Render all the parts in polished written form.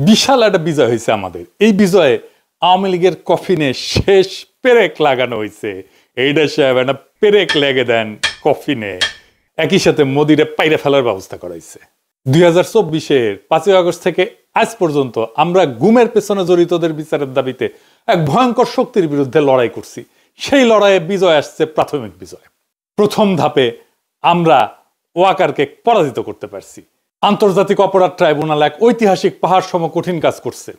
বিশাল একটা বিজয় হয়েছে আমাদের। এই বিজয়ে আওয়ামী লীগের কফিনে শেষ পেরেক লাগানো হয়েছে। এইটা সাহেব একটা পেরেক লেগে দেন কফিনে, একই সাথে মোদিরে পাইরে ফেলার ব্যবস্থা করা হয়েছে। 2024-এর 5ই আগস্ট থেকে আজ পর্যন্ত আমরা গুমের পেছনে জড়িতদের বিচারের দাবিতে এক ভয়ঙ্কর শক্তির বিরুদ্ধে লড়াই করছি। সেই লড়াইয়ে বিজয় আসছে, প্রাথমিক বিজয়। প্রথম ধাপে আমরা ওয়াকারকে পরাজিত করতে পারছি। আন্তর্জাতিক অপরাধ ট্রাইব্যুনাল এক ঐতিহাসিক পাহাড় সম কঠিন কাজ করছে।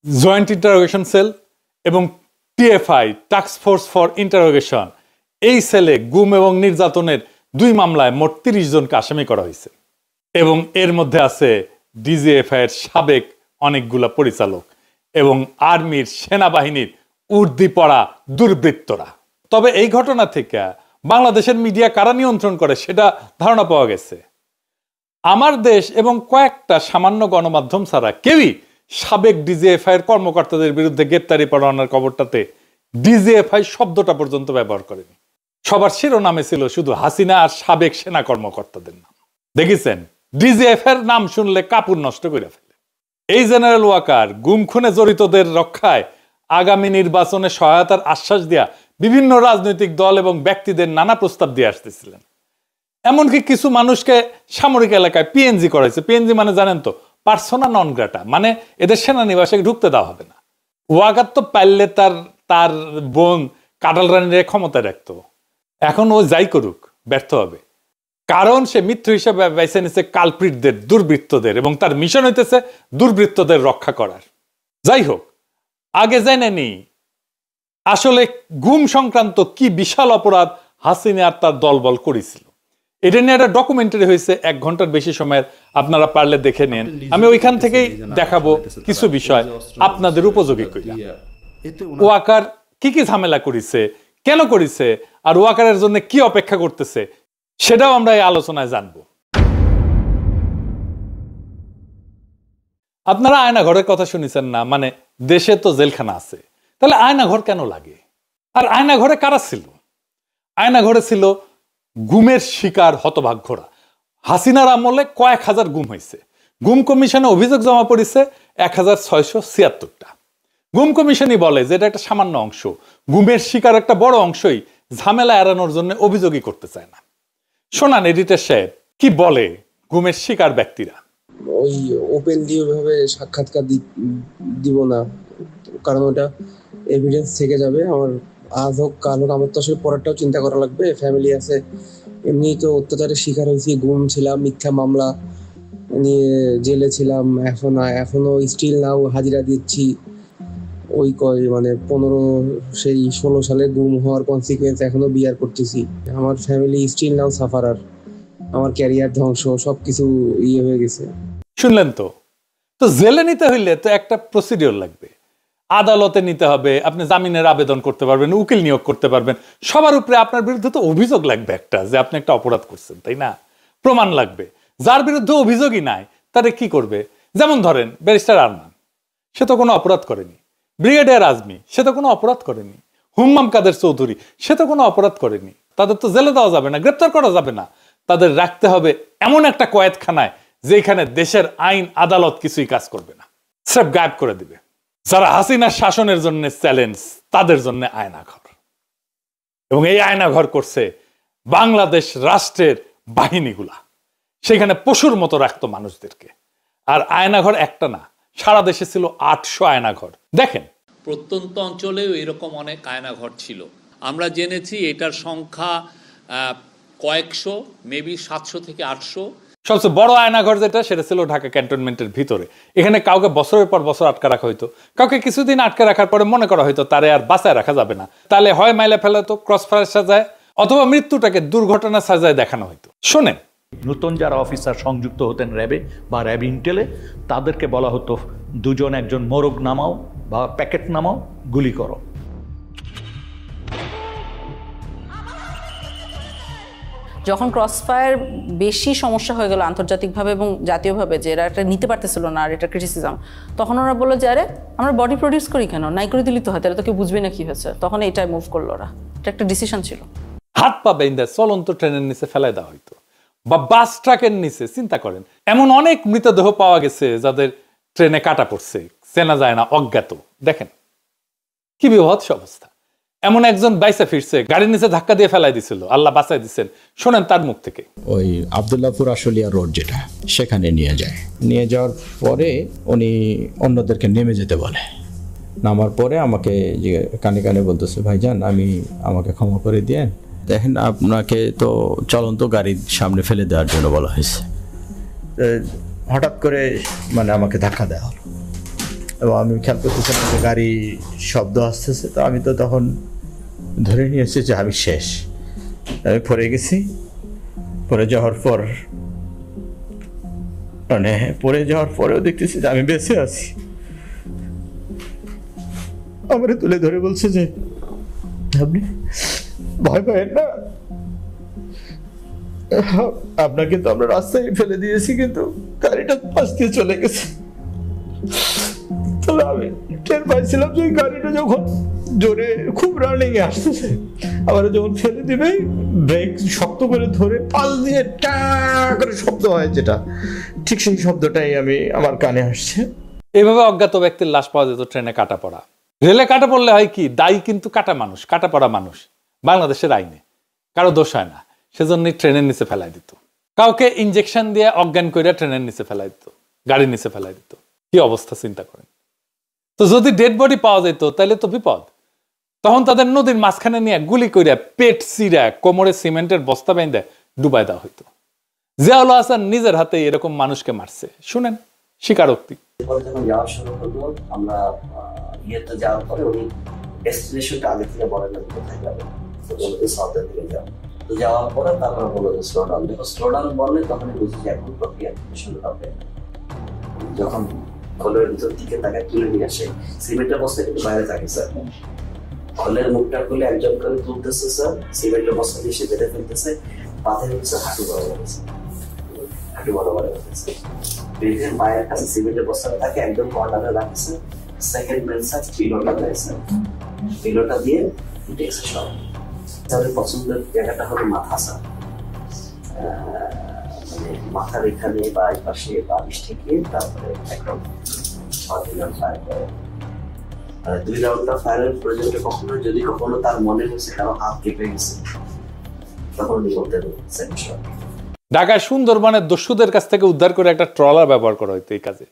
জয়েন্ট ইন্টারোগেশন সেল এবং TFI task force for interrogation, এই সেলে গুম এবং নির্যাতনের 2 মামলায় মোট 30 জনকে আসামি করা হয়েছে এবং এর মধ্যে আছে ডিজিএফআই এর সাবেক অনেকগুলা পরিচালক এবং আর্মির, সেনাবাহিনীর উর্দি পড়া দুর্বৃত্তরা। তবে এই ঘটনা থেকে বাংলাদেশের মিডিয়া কারা নিয়ন্ত্রণ করে সেটা ধারণা পাওয়া গেছে। আমার দেশ এবং কয়েকটা সামান্য গণমাধ্যম ছাড়া কেউই সাবেক ডিজিএফআই এর কর্মকর্তাদের বিরুদ্ধে গ্রেপ্তারি পরোয়ানার খবরটাতে ডিজিএফআই শব্দটা পর্যন্ত ব্যবহার করেনি। সবার শিরোনামে ছিল শুধু হাসিনা আর সাবেক সেনা কর্মকর্তাদের নাম। দেখেছেন, ডিজিএফআই এর নাম শুনলে কাপড় নষ্ট করে ফেলে। এই জেনারেল ওয়াকার গুম খুনে জড়িতদের রক্ষায় আগামী নির্বাচনে সহায়তার আশ্বাস দেয়া বিভিন্ন রাজনৈতিক দল এবং ব্যক্তিদের নানা প্রস্তাব দিয়ে আসতেছিলেন। এমনকি কিছু মানুষকে সামরিক এলাকায় পিএনজি করাইছে। পিএনজি মানে জানেন তো, পার্সোনা নন গ্রাটা, মানে এদের সেনানিবাসে ঢুকতে দেওয়া হবে না। ওয়াকার তো পারলে তার বোন কাটাল রানীর ক্ষমতায় রাখতো। এখন ও যাই করুক, ব্যর্থ হবে। কারণ সে মিত্র হিসেবে বেছে নিচ্ছে কালপ্রিটদের, দুর্বৃত্তদের, এবং তার মিশন হইতেছে দুর্বৃত্তদের রক্ষা করার। যাই হোক, আগে জেনে নি আসলে গুম সংক্রান্ত কি বিশাল অপরাধ হাসিনা আর তার দলবল করেছিল। এটা নিয়ে একটা ডকুমেন্টারি হয়েছে 1 ঘন্টার বেশি সময়ের, আপনারা পারলে দেখে নেন। আমি ওইখান থেকেই দেখাবো কিছু বিষয় আপনাদের উপযোগী কইরা। ওয়াকার কি কি ঝামেলা করেছে, কেন করেছে, আর ওয়াকারের জন্য কি অপেক্ষা করতেছে সেটাও আমরা এই আলোচনায় জানবো। আপনারা আয়নাঘরের কথা শুনেছেন না? মানে দেশে তো জেলখানা আছে, তাহলে আয়নাঘর কেন লাগে? আর আয়নাঘরে কারা ছিল? আয়নাঘরে ছিল গুমের শিকার হতভাগ্যরা। হাসিনার আমলে কয়েক হাজার গুম হয়েছে। গুম কমিশনে অভিযোগ জমা পড়েছে 1676টা। গুম কমিশনই বলে যে এটা একটা সামান্য অংশ। গুমের শিকার একটা বড় অংশই ঝামেলা এড়ানোর জন্য অভিযোগই করতে চায় না। শোনান এডিটর সাহেব কি বলে গুমের শিকার ব্যক্তিরা। ওই ওপেনলি ওইভাবে সাক্ষাৎকার দিব না, কারণ ওটা এভিডেন্স থেকে যাবে। আমার আজ হোক কাল হোক আমার তো আসলে পরেরটাও চিন্তা করা লাগবে, ফ্যামিলি আছে। এমনি তো অত্যাচারের শিকার হয়েছি, গুম ছিলাম, মিথ্যা মামলা নিয়ে জেলে ছিলাম, এখনো স্টিল নাও হাজিরা দিচ্ছি। ওই 16 সালে গুম হওয়ার কনসিকুয়েন্স এখনো বিয়ার করতেছি। আমার ফ্যামিলি স্টিল নাও সাফারার, আমার ক্যারিয়ার ধ্বংস, সবকিছু ইয়ে হয়ে গেছে। শুনলেন তো? তো জেলে নিতে হইলে তো একটা প্রসিডিওর লাগবে, আদালতে নিতে হবে, আপনি জামিনের আবেদন করতে পারবেন, উকিল নিয়োগ করতে পারবেন। সবার উপরে আপনার বিরুদ্ধে তো অভিযোগ লাগবে একটা, যে আপনি একটা অপরাধ করছেন, তাই না? প্রমাণ লাগবে। যার বিরুদ্ধে অভিযোগই নাই তারে কি করবে? যেমন ধরেন ব্যারিস্টার আরমান, সে তো কোনো অপরাধ করেনি। ব্রিগেডিয়ার আজমি, সে তো কোনো অপরাধ করেনি। হুম্মাম কাদের চৌধুরী, সে তো কোনো অপরাধ করেনি। তাদের তো জেলে দেওয়া যাবে না, গ্রেপ্তার করা যাবে না। তাদের রাখতে হবে এমন একটা কয়েদখানায় যেখানে দেশের আইন আদালত কিছুই কাজ করবে না, সব গায়েব করে দিবে। যারা হাসিনার শাসনের জন্য চ্যালেঞ্জ, তাদের জন্য আয়নাঘর। এবং এই আয়নাঘর করছে বাংলাদেশ রাষ্ট্রের বাহিনীগুলা। সেখানে পশুর মতো রাখতো মানুষদেরকে। আর আয়নাঘর একটা না, সারা দেশে ছিল 800 আয়নাঘর। দেখেন, প্রত্যন্ত অঞ্চলেও এরকম অনেক আয়নাঘর ছিল। আমরা জেনেছি এটার সংখ্যা কয়েকশো, মেবি 700 থেকে 800। সবচেয়ে বড় আয়নাঘর যেটা, সেটা ছিল ঢাকা ক্যান্টনমেন্টের ভিতরে। এখানে কাউকে বছরের পর বছর আটকে রাখা হইতো। কাউকে কিছুদিন আটকে রাখার পরে মনে করা হইতো তারে আর বাঁচায় রাখা যাবে না, তাহলে হয় মাইলে ফেলাতো, ক্রস ফায়ার সাজায়, অথবা মৃত্যুটাকে দুর্ঘটনা সাজায় দেখানো হইতো। শোনেন, নতুন যারা অফিসার সংযুক্ত হতেন র্যাবে বা র্যাব ইন্টেলে, তাদেরকে বলা হতো 2 একজন মোরগ নামাও বা প্যাকেট নামাও, গুলি করো। যখন ক্রসফায়ার বেশি সমস্যা হয়ে গেল আন্তর্জাতিকভাবে এবং জাতীয়ভাবে, যে এরা এটা নিতে পারতেছিল না আর এটা ক্রিটিসিজম, তখন ওরা বললো যে আরে আমরা বডি প্রডিউস করি কেন, নাই করে দিলি তো হয়, তাহলে তো কেউ বুঝবে না কি হয়েছে। তখন এইটাই মুভ করলো ওরা। এটা একটা ডিসিশন ছিল। হাত পা বেঁধে চলন্ত ট্রেনের নিচে ফেলাই দেওয়া হইতো, বা বাস ট্রাকের নিচে। চিন্তা করেন, এমন অনেক মৃতদেহ পাওয়া গেছে যাদের ট্রেনে কাটা পড়ছে, চেনা যায় না, অজ্ঞাত। দেখেন কি বিভৎস অবস্থা। এমন একজন বাইসা ফিরছে, গাড়ির নিচে ধাক্কা দিয়ে ফেলাই দিছিল, আল্লাহ বাঁচাই দিচ্ছেন। শোনেন তার মুখ থেকে। ওই আবদুল্লাহপুর আশুলিয়া রোড যেটা, সেখানে নিয়ে যায়। নিয়ে যাওয়ার পরে উনি অন্যদেরকে নেমে যেতে বলে। নামার পরে আমাকে যে কানে কানে বলতেছে, ভাইজান আমাকে ক্ষমা করে দিয়েন, দেখেন আপনাকে তো চলন্ত গাড়ির সামনে ফেলে দেওয়ার জন্য বলা হয়েছে। হঠাৎ করে মানে আমাকে ধাক্কা দেওয়া হলো এবং আমি খেয়াল করতেছিলাম যে গাড়ি শব্দ আসতেছে, তো আমি তো তখন ধরে নিয়েছি যে আমি শেষ, আমি পড়ে গেছি। পড়ে যাওয়ার পরেও দেখতেছি যে আমি বেঁচে আছি। আমারে তুলে ধরে বলছে যে আপনি ভয় পাবেন না, আপনাকে তো আমরা রাস্তায় ফেলে দিয়েছি, কিন্তু গাড়িটা পাশ দিয়ে চলে গেছে। তাহলে আমি টের পাইছিলাম যে গাড়িটা যখন জোরে খুব রানিং এ আসতেছে, আবার যখন ফেলে দিবে ব্রেক শক্ত করে ধরে পাল দিয়ে টা করে শব্দ হয়, যেটা ঠিক সেই শব্দটাই আমার কানে আসছে। এইভাবে অজ্ঞাত ব্যক্তির লাশ পাওয়া যেত ট্রেনে কাটা পড়া। রেলে কাটা পড়লে হয় কি, দায়ী কিন্তু কাটা মানুষ, কাটা পড়া মানুষ। বাংলাদেশের আইনে কারো দোষ হয় না, সেজন্যই ট্রেনের নিচে ফেলাই দিত। কাউকে ইনজেকশন দিয়ে অজ্ঞান করে ট্রেনের নিচে ফেলাই দিত, গাড়ির নিচে ফেলাই দিত। কি অবস্থা চিন্তা করেন। তো যদি ডেড বডি পাওয়া যেত তাহলে তো বিপদ। তখন তাদের নদীর মাঝখানে নিয়ে গুলি করে পেট চিরা কোমরে সিমেন্টের বস্তা বেঁধে ডুবাই দেওয়া হইতো। জিয়াউল হাসান নিজের হাতে এরকম মানুষকে মারছে। শুনেন স্বীকারোক্তি। যখন যাওয়া শুরু হলো, আমরা ইয়েতে যাওয়ার পরে উনি ডেস্টিনেশনটা আগে থেকে বলেন না কোথায় যাবে, সাউথের দিকে যাবো। তো যাওয়ার পরে তারপরে বললো যে স্লো ডাউন। যখন স্লো ডাউন বললে তখনই বুঝি যে এখন প্রক্রিয়া শুরু হবে। যখন খোলের ভিতর দিকে তাকে তুলে নিয়ে আসে, সিমেন্টের বস্তা কিন্তু বাইরে থাকে স্যার। খোলের মুখটা খুলে একজন করে তুলতেছে স্যার, সিমেন্টের বস্তা দিয়ে সে বেঁধে ফেলতেছে, পাথে হচ্ছে হাঁটু বড় বড় হয়েছে। বেঁধে মায়ের কাছে সিমেন্টের বস্তাটা থাকে, একদম কর্নারে রাখছে। সেকেন্ড মেন স্যার পিলোটা দিয়েছে, পিলোটা দিয়ে উঠেছে সব। তাহলে পছন্দের জায়গাটা হলো মাথা স্যার, মানে মাথার এখানে বা এই পাশে বালিশ ঠেকিয়ে তারপরে একদম 6 রাউন্ড ফায়ার করে। 2 রাউন্ডটা ফায়ারের প্রয়োজনটা কখনো যদি কখনো তার মনে হয়েছে কারো হাত কেঁপে গেছে, তখন উনি বলতে সেকেন্ড শট। ঢাকায় সুন্দরবনের দস্যুদের কাছ থেকে উদ্ধার করে একটা ট্রলার ব্যবহার করা হইতো এই কাজে।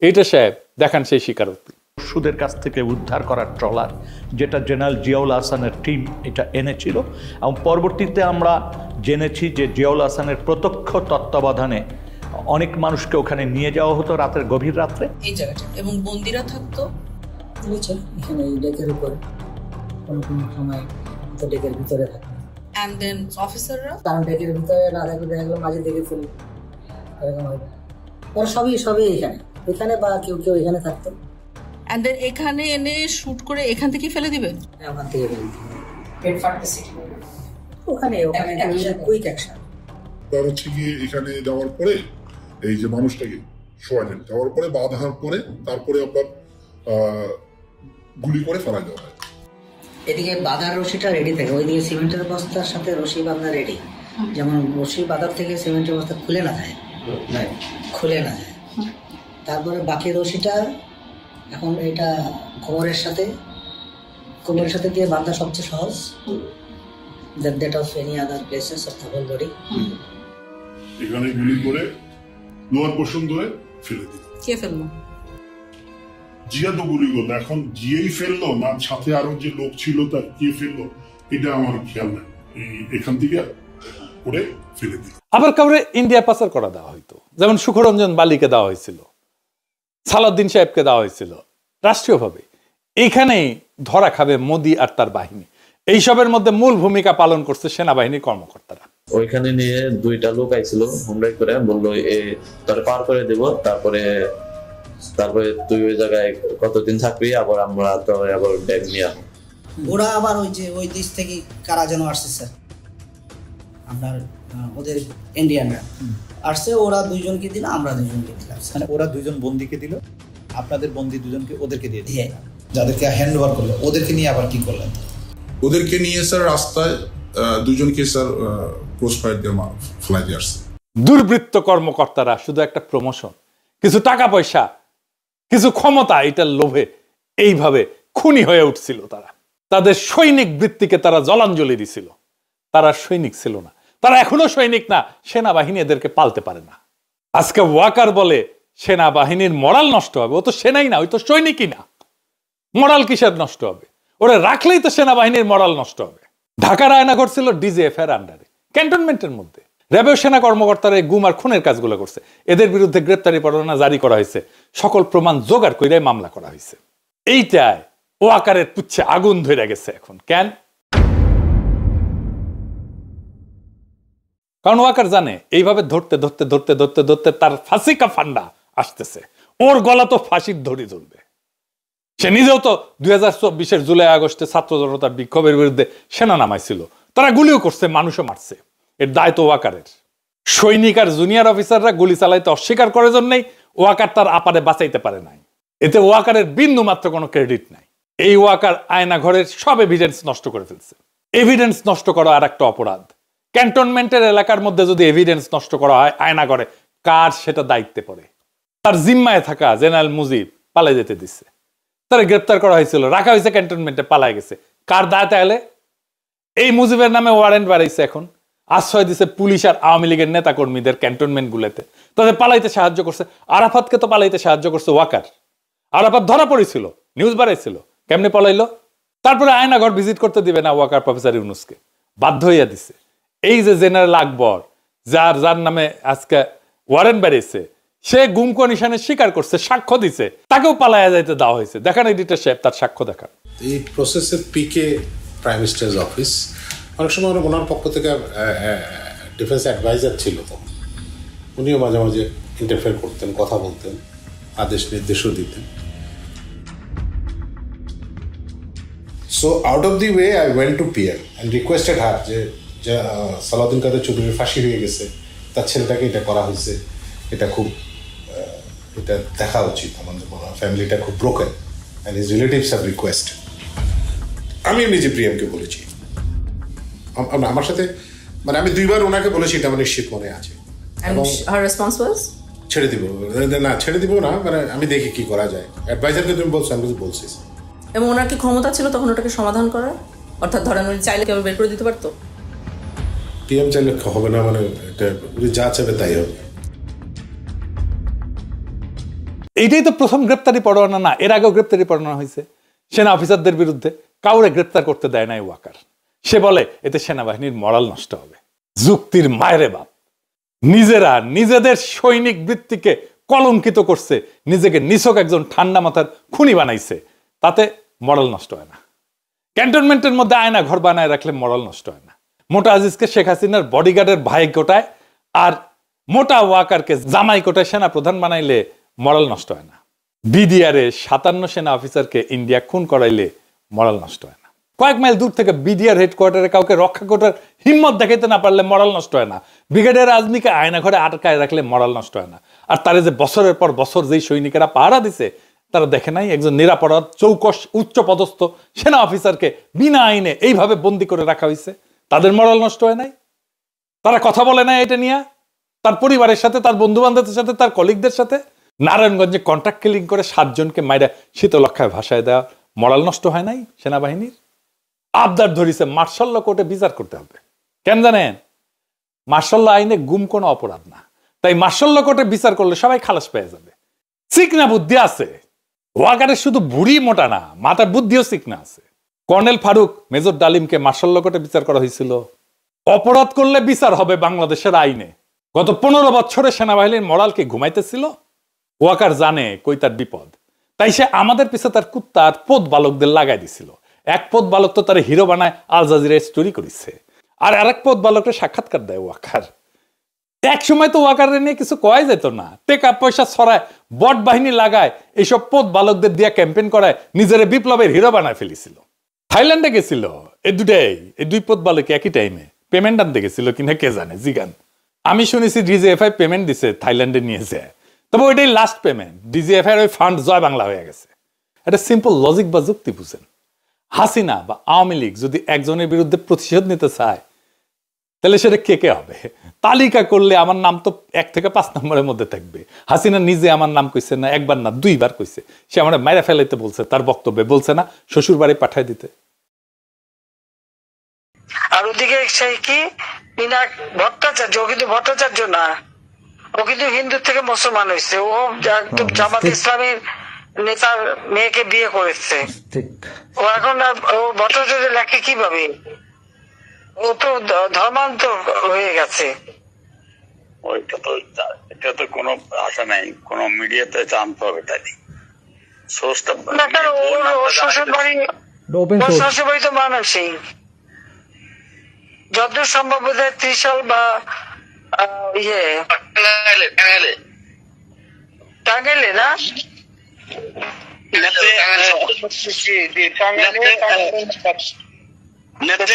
এইটা সাহেব দেখান সেই স্বীকারোক্তি। দস্যুদের কাছ থেকে উদ্ধার করা ট্রলার, যেটা জেনারেল জিয়াউল হাসানের টিম এটা এনেছিল, এবং পরবর্তীতে আমরা জেনেছি যে জিয়াউল হাসানের প্রত্যক্ষ তত্ত্বাবধানে অনেক মানুষকে ওখানে নিয়ে যাওয়া হতো রাতের গভীর রাত্রে। এই জায়গাটা এবং বন্দিরা থাকতো বুঝছেন এখানে এই ডেকের উপরে, কোনো সময় তো ডেকের ভিতরে থাকে। এন্ড দেন অফিসাররা, কারণ ডেকের ভিতরে না থাকলে দেখা গেলো মাঝে দেখে ফেলি, এরকম হয়। ওরা সবই এখানে বা কেউ এখানে থাকতো। এন্ড দেন এখানে এনে শুট করে এখান থেকে ফেলে দিবে। ওখান থেকে ফেলে দিবে, পেট ফাটতেছে ওখানে কুইক অ্যাকশন। হচ্ছে গিয়ে এখানে যাওয়ার পরে এই যে মানুষটাকে শোয়ালেন, যাওয়ার পরে বাঁধার পরে তারপরে আপনার গুলি করে ফেলা দেওয়া হয়। এদিকে বাঁধার রশিটা রেডি থাকে, ওইদিকে সিমেন্টের বস্তার সাথে রশি বাঁধা রেডি। যেমন রশি বাঁধার থেকে সিমেন্টের বস্তা খুলে না যায়। তারপরে বাকি রশিটা এখন এটা কোমরের সাথে দিয়ে বাঁধা সবচেয়ে সহজ। that of any other places of the whole body. এখানে গুলি করে লোয়ার পোর্শন ধরে ফেলে দিল। কে ফেললো? জিয়া তো গুলি করলো। এখন জিয়েই ফেললো না সাথে আরো যে লোক ছিল তার কে ফেললো এটা আমার খেয়াল নাই। এখান থেকে করে ফেলে দিল। আবার কাউরে ইন্ডিয়া পাচার করা দেওয়া হইতো, যেমন সুখরঞ্জন বালিকে দেওয়া হয়েছিল, সালাউদ্দিন সাহেবকে দেওয়া হয়েছিল রাষ্ট্রীয়ভাবে। এইখানেই ধরা খাবে মোদি আর তার বাহিনী। এইসবের মধ্যে মূল ভূমিকা পালন করছে সেনাবাহিনীর কর্মকর্তারা। ওইখানে নিয়ে 2টা লোক আইছিল হুমড়াই করে, বললো তোরে পার করে দেব, তারপরে তুই ওই জায়গায় কতদিন থাকবি, আবার আমরা তো আবার ব্যাগ নিয়ে। ওরা আবার ওই দেশ থেকে কারা যেন আসছে স্যার, আপনার ওদের ইন্ডিয়ানরা আসছে, ওরা 2জনকে দিল, আমরা 2জনকে দিলাম। মানে ওরা 2জন বন্দীকে দিল, আপনাদের বন্দী 2জনকে ওদেরকে দিয়ে দিল। যাদেরকে হ্যান্ড ওভার করলো ওদেরকে নিয়ে আবার কি করলেন? ওদেরকে নিয়ে স্যার রাস্তায় 2জনকে স্যার ক্রস ফায়ার দিয়ে ফেলাই দিয়ে আসছে। দুর্বৃত্ত কর্মকর্তারা শুধু একটা প্রমোশন, কিছু টাকা পয়সা কিছু ক্ষমতা, এটার লোভে এইভাবে খুনি হয়ে উঠছিল তারা। তাদের সৈনিক বৃত্তিকে তারা জলাঞ্জলি দিছিল। তারা সৈনিক ছিল না, তারা এখনো সৈনিক না। সেনাবাহিনী এদেরকে পালতে পারে না। আজকে ওয়াকার বলে সেনাবাহিনীর মরাল নষ্ট হবে। ও তো সেনাই না, ওই তো সৈনিকই না। মরাল কিসের নষ্ট হবে? ওরা রাখলেই তো সেনাবাহিনীর মরাল নষ্ট হবে। ঢাকার আয়নাঘর ছিল ডিজিএফ এর আন্ডারে, ক্যান্টনমেন্টের মধ্যে। র্যাবের সেনা কর্মকর্তারা এই গুম আর খুনের কাজগুলো করছে। এদের বিরুদ্ধে গ্রেপ্তারি পরোয়ানা জারি করা হয়েছে, সকল প্রমাণ জোগাড় করে মামলা করা হয়েছে। এইটায় ওয়াকারের পুচ্ছে আগুন ধরে গেছে এখন। কেন? কারণ ওয়াকার জানে এইভাবে ধরতে ধরতে ধরতে ধরতে ধরতে তার ফাঁসি কা ফান্ডা আসতেছে। ওর গলা তো ফাঁসির ধরি ধরবে। সে নিজেও তো 2024 জুলাই আগস্টে ছাত্র জনতার বিক্ষোভের বিরুদ্ধে সেনা নামাইছিল। তারা গুলিও করছে, মানুষও মারছে। এর দায় তো ওয়াকারের। সৈনিক আর জুনিয়র অফিসাররা গুলি চালাইতে অস্বীকার করার জন্যই ওয়াকার তার আপারে বাঁচাইতে পারে নাই। এতে ওয়াকারের বিন্দু মাত্র কোনো ক্রেডিট নাই। এই ওয়াকার আয়না ঘরের সব এভিডেন্স নষ্ট করে ফেলছে। এভিডেন্স নষ্ট করা আর একটা অপরাধ। ক্যান্টনমেন্টের এলাকার মধ্যে যদি এভিডেন্স নষ্ট করা হয় আয়না ঘরে, কার সেটা দায়িত্বে পড়ে? তার জিম্মায় থাকা জেনারেল মুজিব পালাই যেতে দিচ্ছে। তারা গ্রেপ্তার করা হয়েছিল, রাখা হয়েছে ক্যান্টনমেন্টে, পালায় গেছে। কার দায় তাহলে? এই মুজিবের নামে ওয়ারেন্ট বাড়াইছে, এখন আশ্রয় দিছে পুলিশ আর আওয়ামী লীগের নেতা কর্মীদের ক্যান্টনমেন্ট গুলোতে। তাদের পালাইতে সাহায্য করছে। আরাফাতকে তো পালাইতে সাহায্য করছে ওয়াকার। আরাফাত ধরা পড়েছিল, নিউজ বাড়াইছিল, কেমনে পলাইলো? তারপরে আয়নাঘর ভিজিট করতে দিবে না ওয়াকার প্রফেসর ইউনুসকে, বাধ্য হইয়া দিছে। এই যে জেনারেল আকবর, যার নামে আজকে ওয়ারেন্ট বাড়িয়েছে, সে গুম কমিশনে স্বীকার করছে, সাক্ষ্য দিছে, তাকেও পালাইয়া যাইতে দেওয়া হয়েছে। দেখান এডিটর সাহেব তার সাক্ষ্য দেখান। এই প্রসেসের পিকে প্রাইম মিনিস্টার্স অফিস, অনেক সময় ওনার পক্ষ থেকে ডিফেন্স অ্যাডভাইজার ছিল, তো উনিও মাঝে মাঝে ইন্টারফেয়ার করতেন, কথা বলতেন, আদেশ নির্দেশও দিতেন। So out of the way I went to PM and requested হার যে সালাউদ্দিন কাদের চৌধুরীর ফাঁসি হয়ে গেছে, তার ছেলেটাকে এটা করা হয়েছে, এটা খুব এটা দেখা উচিত, আমাদের ফ্যামিলিটা খুব broken and his relatives have request. আমি নিজে প্রিয়ামকে বলেছি, আমার সাথে মানে আমি 2বার ওনাকে বলেছি, এটা আমার নিশ্চিত মনে আছে। ছেড়ে দিব না, ছেড়ে দিব না, মানে আমি দেখি কি করা যায়। অ্যাডভাইজারকে তুমি বলছো, আমি বলছি। এবং ওনার কি ক্ষমতা ছিল তখন ওটাকে সমাধান করার? অর্থাৎ ধরেন উনি চাইলে কেউ বের করে দিতে পারতো? পিএম চাইলে হবে না, মানে এটা উনি যা চাইবে তাই হবে। এইটাই তো প্রথম গ্রেপ্তারি পরোয়ানা না, এর আগেও গ্রেপ্তারি পরোয়ানা হয়েছে সেনা অফিসারদের বিরুদ্ধে। কাউরে গ্রেপ্তার করতে দেয় নাই ওয়াকার। সে বলে এতে সেনাবাহিনীর মরাল নষ্ট হবে। যুক্তির মায়েরে বাপ। নিজেরা নিজেদের সৈনিক বৃত্তিকে কলঙ্কিত করছে, নিজেকে নিছক একজন ঠান্ডা মাথার খুনি বানাইছে, তাতে মরাল নষ্ট হয় না। ক্যান্টনমেন্টের মধ্যে আয়না ঘর বানায় রাখলে মরাল নষ্ট হয় না। মোটা আজিজকে শেখ হাসিনার বডিগার্ডের ভাই কোটায় আর মোটা ওয়াকারকে জামাই কোটায় সেনা প্রধান বানাইলে মরাল নষ্ট হয় না। বিডিআরে 57 সেনা অফিসারকে ইন্ডিয়া খুন করাইলে মরাল নষ্ট হয় না। কয়েক মাইল দূর থেকে বিডিআর হেডকোয়ার্টারে কাউকে রক্ষা করার হিম্মত দেখাইতে না পারলে মরাল নষ্ট হয় না। ব্রিগেডিয়ার আজমিকে আয়না ঘরে আটকায় রাখলে মরাল নষ্ট হয় না। আর তারে যে বছরের পর বছর যেই সৈনিকেরা পাহারা দিছে, তারা দেখে নাই একজন নিরাপরাধ চৌকস উচ্চ পদস্থ সেনা অফিসারকে বিনা আইনে এইভাবে বন্দি করে রাখা হয়েছে, তাদের মরাল নষ্ট হয় নাই? তারা কথা বলে নাই এটা নিয়ে তার পরিবারের সাথে, তার বন্ধু বান্ধবদের সাথে, তার কলিগদের সাথে? নারায়ণগঞ্জে কন্ট্রাক্ট কিলিং করে 7 জনকে মাইরা শীতলক্ষায় ভাসায় দেওয়া মরাল নষ্ট হয় নাই সেনাবাহিনীর? আবদার ধরিছে মার্শাল ল কোর্টে বিচার করতে হবে। কেন জানেন? মার্শাল ল আইনে গুম কোনো অপরাধ না, তাই মার্শাল ল কোর্টে বিচার করলে সবাই খালাস পেয়ে যাবে। চিকনা বুদ্ধি আছে ওয়াকারের, শুধু বুড়ি মোটা না, মাথার বুদ্ধিও চিকনা আছে। কর্নেল ফারুক, মেজর ডালিমকে মার্শাল ল কোর্টে বিচার করা হয়েছিল। অপরাধ করলে বিচার হবে বাংলাদেশের আইনে। গত 15 বছরে সেনাবাহিনীর মরালকে ঘুমাইতেছিল। ওয়াকার জানে কই তার বিপদ, তাই সে আমাদের পিছে তার কুত্তা আর পোত বালকদের লাগাই দিছিল। এক পোত বালক তো তার হিরো বানায় আল জাজিরায় স্টোরি করেছে, আর আরেক পোত বালকের সাক্ষাৎকার দেয় ওয়াকার। এক সময় তো ওয়াকারের নিয়ে কিছু কয়া যেত না, টাকা পয়সা ছড়ায়, বট বাহিনী লাগায়, এইসব পোত বালকদের দিয়া ক্যাম্পেইন করায় নিজের বিপ্লবের হিরো বানায় ফেলেছিল। থাইল্যান্ডে গেছিল এই দুই পোত বালক একই টাইমে। পেমেন্ট আনতে গেছিল কিনা কে জানে, জিগান। আমি শুনেছি ডিজিএফআই পেমেন্ট দিছে, থাইল্যান্ডে নিয়েছে, তবে ওইটাই লাস্ট পেমেন্ট। ডিজিএফআই ওই ফান্ড জয় বাংলা হয়ে গেছে। এটা সিম্পল লজিক বা যুক্তি বুঝেন। হাসিনা বা আওয়ামী লীগ যদি একজনের বিরুদ্ধে প্রতিশোধ নিতে চায়, তাহলে সেটা কে কে হবে? তালিকা করলে আমার নাম তো 1 থেকে 5 নম্বরের মধ্যে থাকবে। হাসিনা নিজে আমার নাম কইছে না, একবার না 2বার কইছে। সে আমার মাইরা ফেলাইতে বলছে, তার বক্তব্যে বলছে না শ্বশুর বাড়ি পাঠায় দিতে। আর ওদিকে সেই কি পিনাক ভট্টাচার্য, ও কিন্তু ভট্টাচার্য না, ও কিন্তু হিন্দু থেকে মুসলমান হয়েছে। ও একদম জামাত ইসলামের নেতার মেয়েকে বিয়ে করেছে। ও এখন ও ভট্টাচার্য লেখে কিভাবে? ও তো ধর্মান্তর হয়ে গেছে। এটা তো কোনো আশা নাই, কোন মিডিয়াতে জানতে হবে। তাই সোর্সটা না, কারণ ওর শ্বশুর বাড়ি তো মানসিং, যতদূর সম্ভব বোধহয় ত্রিশাল বা টাঙ্গাইলে না,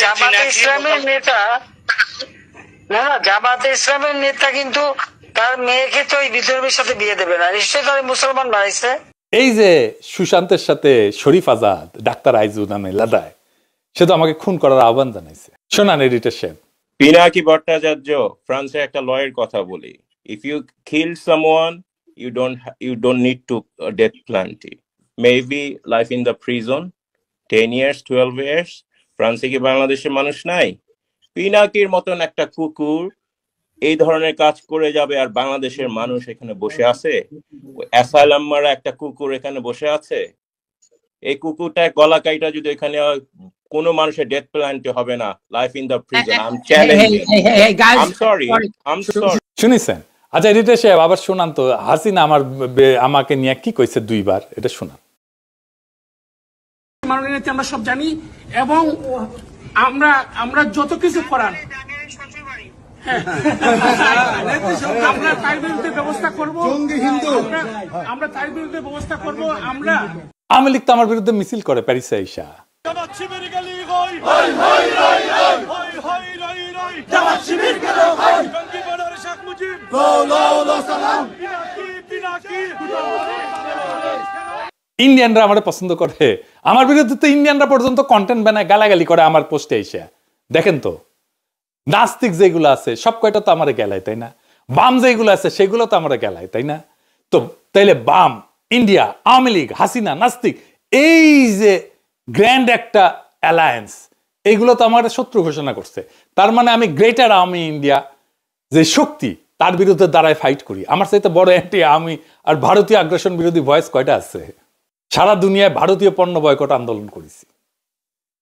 জামাতে ইসলামের নেতা না, জামাতে ইসলামের নেতা কিন্তু তার মেয়েকে তো এই বিধর্মীর সাথে বিয়ে দেবে না, নিশ্চয়ই তার মুসলমান বানাইছে। এই যে সুশান্তের সাথে শরীফ আজাদ, ডাক্তার আইজু নামে লাদায়, সে তো আমাকে খুন করার আহ্বান জানাইছে। শোনান এডিটর সাহেব। পিনাকি ভট্টাচার্য, ফ্রান্সের একটা লয়ের কথা বলি, if you kill someone you don't need to death penalty, maybe life in the prison 10 years 12 years। ফ্রান্সে কি বাংলাদেশের মানুষ নাই? পিনাকির মতন একটা কুকুর এই ধরনের কাজ করে যাবে আর বাংলাদেশের মানুষ এখানে বসে আছে? অ্যাসাইলাম মারা একটা কুকুর এখানে বসে আছে। এই কুকুরটা গলা কাইটা যদি এখানে কোনো মানুষের ডেথ পেনাল্টি হবে না, life in the prison. I am challenging, I am sorry. শুনিছেন? আচ্ছা এডিটর সাহেব আবার শোনান তো, হাসিনা আমাকে নিয়ে কি কইছে 2বার, এটা শোনান। আমরা সব জানি এবং আমরা যত কিছু করার আমরা তার বিরুদ্ধে ব্যবস্থা করবো, আমরা তার বিরুদ্ধে ব্যবস্থা করবো। আমরা আওয়ামী লীগ তো আমার বিরুদ্ধে মিছিল করে প্যারিসে আইসা। ইন্ডিয়ানরা আমার পছন্দ করে, আমার বিরুদ্ধে তো ইন্ডিয়ানরা পর্যন্ত কন্টেন্ট বানায় গালাগালি করে আমার পোস্টে এসে। দেখেন তো, নাস্তিক যেগুলো আছে সব কয়টা তো আমার গেলায়, তাই না? বাম যেগুলো আছে সেগুলো তো আমার গেলায়, তাই না? তো তাইলে বাম, ইন্ডিয়া, আওয়ামী লীগ, হাসিনা, নাস্তিক, এই যে গ্র্যান্ড একটা অ্যালায়েন্স, এইগুলো তো আমার শত্রু ঘোষণা করছে। তার মানে আমি গ্রেটার আওয়ামী ইন্ডিয়া যে শক্তি, তার বিরুদ্ধে দাঁড়ায় ফাইট করি। আমার চাইতে বড় অ্যান্টি আওয়ামী আর ভারতীয় আগ্রাসন বিরোধী ভয়েস কয়টা আছে? সারা দুনিয়ায় ভারতীয় পণ্য বয়কট আন্দোলন করেছি,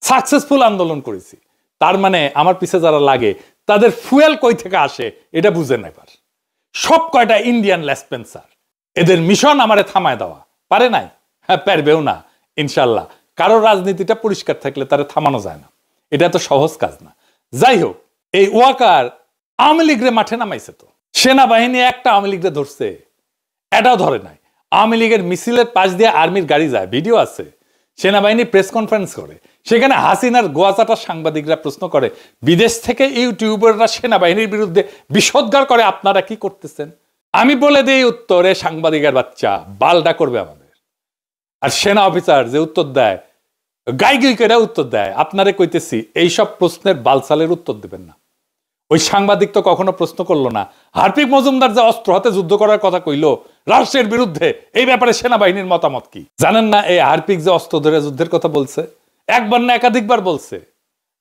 সাকসেসফুল আন্দোলন করেছি। তার মানে আমার পিছে যারা লাগে তাদের ফুয়েল কই থেকে আসে এটা বুঝে নেবার। সব কয়টা ইন্ডিয়ান লেসপেন্সার, এদের মিশন আমারে থামায় দেওয়া, পারে নাই, হ্যাঁ পারবেও না ইনশাল্লাহ। কারো রাজনীতিটা পরিষ্কার থাকলে তারে থামানো যায় না, এটা তো সহজ কাজ না। যাই হোক, এই ওয়াকার আওয়ামী লীগরে মাঠে নামাইছে, তো সেনাবাহিনী একটা আওয়ামী লীগরে ধরছে, এটাও ধরে নাই। আওয়ামী লীগের মিছিলের পাশ দিয়ে আর্মির গাড়ি যায়, ভিডিও আছে। সেনাবাহিনী প্রেস কনফারেন্স করে, সেখানে হাসিনার গোয়াচাটা সাংবাদিকরা প্রশ্ন করে, বিদেশ থেকে ইউটিউবাররা সেনাবাহিনীর বিরুদ্ধে বিষোদ্গার করে, আপনারা কি করতেছেন? আমি বলে দিই উত্তরে, সাংবাদিকের বাচ্চা বালটা করবে আমাদের। আর সেনা অফিসার যে উত্তর দেয়, গাইগুইকেরা উত্তর দেয়, আপনারে কইতেছি এইসব প্রশ্নের বালসালের উত্তর দেবেন না। ওই সাংবাদিক তো কখনো প্রশ্ন করলো না হার্পিক মজুমদার যে অস্ত্র হাতে যুদ্ধ করার কথা কইলো রাষ্ট্রের বিরুদ্ধে, এই ব্যাপারে সেনাবাহিনীর মতামত কি? জানেন না এই হার্পিক যে অস্ত্র ধরে যুদ্ধের কথা বলছে, একবার না একাধিকবার বলছে।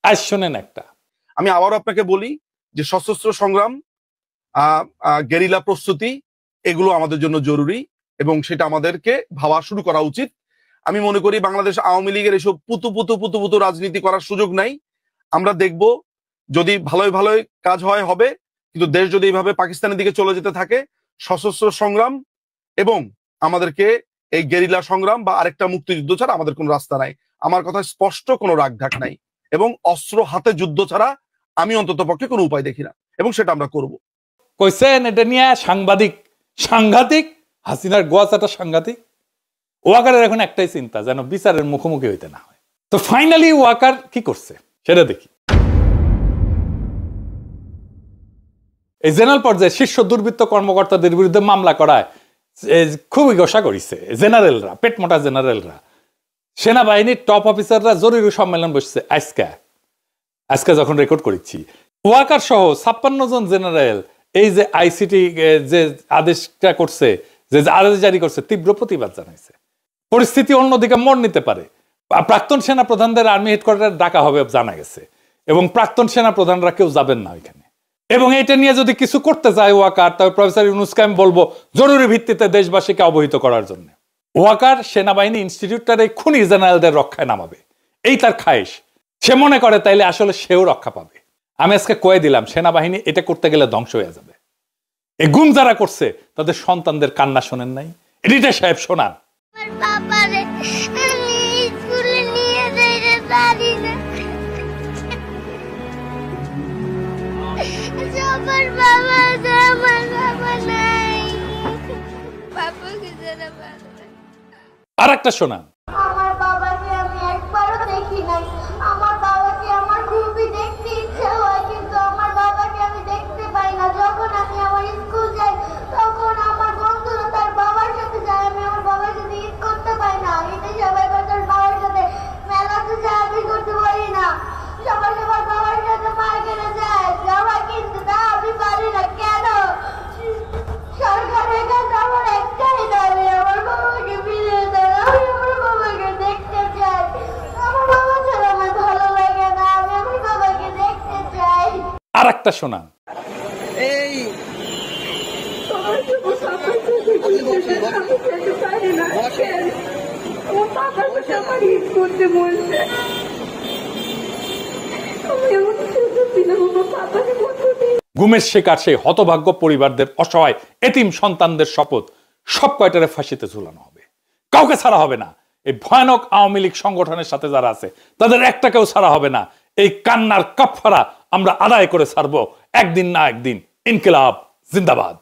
আজ শোনেন একটা। আমি আবারও আপনাকে বলি যে সশস্ত্র সংগ্রাম, গেরিলা প্রস্তুতি, এগুলো আমাদের জন্য জরুরি এবং সেটা আমাদেরকে ভাবা শুরু করা উচিত। আমি মনে করি বাংলাদেশ আওয়ামী লীগের এসব পুতু রাজনীতি করার সুযোগ নাই। আমরা দেখব যদি ভালোই ভালোই কাজ হয় হবে, কিন্তু দেশ যদি এইভাবে পাকিস্তানের দিকে চলে যেতে থাকে, সশস্ত্র সংগ্রাম এবং আমাদেরকে এই গেরিলা সংগ্রাম বা আরেকটা মুক্তিযুদ্ধ ছাড়া আমাদের কোনো রাস্তা নাই। আমার কথা স্পষ্ট, কোনো রাগঢাক নাই এবং অস্ত্র হাতে যুদ্ধ ছাড়া আমি অন্তত পক্ষে কোনো উপায় দেখি না, এবং সেটা আমরা করব। কইছেন এটা নিয়ে সাংঘাতিক হাসিনার গোয়াচাটা সাংঘাতিক। ওয়াকারের এখন একটাই চিন্তা, যেন বিচারের মুখোমুখি হইতে না হয়। তো ফাইনালি ওয়াকার কি করছে সেটা দেখি। এই জেনারেল পর্যায়ে শীর্ষ দুর্বৃত্ত কর্মকর্তাদের বিরুদ্ধে মামলা করায় খুবই গোসা করিছে জেনারেলরা, পেটমোটা জেনারেলরা। সেনাবাহিনীর টপ অফিসাররা জরুরি সম্মেলন বসছে আজকে যখন রেকর্ড করেছি। ওয়াকার সহ 56 জন জেনারেল এই যে আইসিটি যে আদেশটা করছে, যে আদেশ জারি করছে, তীব্র প্রতিবাদ জানাইছে। পরিস্থিতি অন্যদিকে মোড় নিতে পারে। প্রাক্তন সেনা প্রধানদের আর্মি হেডকোয়ার্টারে ডাকা হবে জানা গেছে, এবং প্রাক্তন সেনা প্রধানরা কেউ যাবেন না ওইখানে। এবং এটা নিয়ে যদি কিছু করতে চায় ওয়াকার, তবে প্রফেসর ইউনূসকে আমি বলবো জরুরি ভিত্তিতে দেশবাসীকে অবহিত করার জন্য। ওয়াকার সেনাবাহিনী ইনস্টিটিউটটার এই খুনি জেনারেলদের রক্ষায় নামাবে, এই তার খায়েশ। সে মনে করে তাইলে আসলে সেও রক্ষা পাবে। আমি আজকে কয়ে দিলাম, সেনাবাহিনী এটা করতে গেলে ধ্বংস হয়ে যাবে। এই গুম যারা করছে তাদের সন্তানদের কান্না শোনেন নাই? এডিটর সাহেব শোনান। আর একটা শোনান। আমার বাবাকে আমি একবারও দেখি নাই। আমার বাবাকে আমার খুবই দেখতে ইচ্ছা হয়, কিন্তু আমার বাবাকে আমি দেখতে পাই না। যখন আমি আমার স্কুল যাই তখন আমার বন্ধুরা তার বাবার সাথে যায়, আমি আমার বাবার সাথে ঈদ করতে পাই না। ঈদে সবাই তার বাবার সাথে মেলাতে যায়, আমি করতে পারি না। সবাই সবার বাবার সাথে মার্কেটে যায়, জামা কিনতে, তা আমি পারি না। কেন? সরকারের কাছে আমার একটাই দাবি, আমার বাবাকে ফিরিয়ে দেন। আমি আমার বাবাকে দেখতে চাই। আমার বাবা ছাড়া আমার ভালো লাগে না, আমি আমার বাবাকে দেখতে চাই। আর একটা শোনান। এই করতে বলছে, গুমের শিকার সেই হতভাগ্য পরিবারদের অসহায় এতিম সন্তানদের শপথ সব কয়টারে ফাঁসিতে ঝুলানো হবে, কাউকে ছাড়া হবে না। এই ভয়ানক আওয়ামী লীগ সংগঠনের সাথে যারা আছে তাদের একটাকেও ছাড়া হবে না। এই কান্নার কাফারা আমরা আদায় করে ছাড়বো একদিন না একদিন। ইনকিলাব জিন্দাবাদ।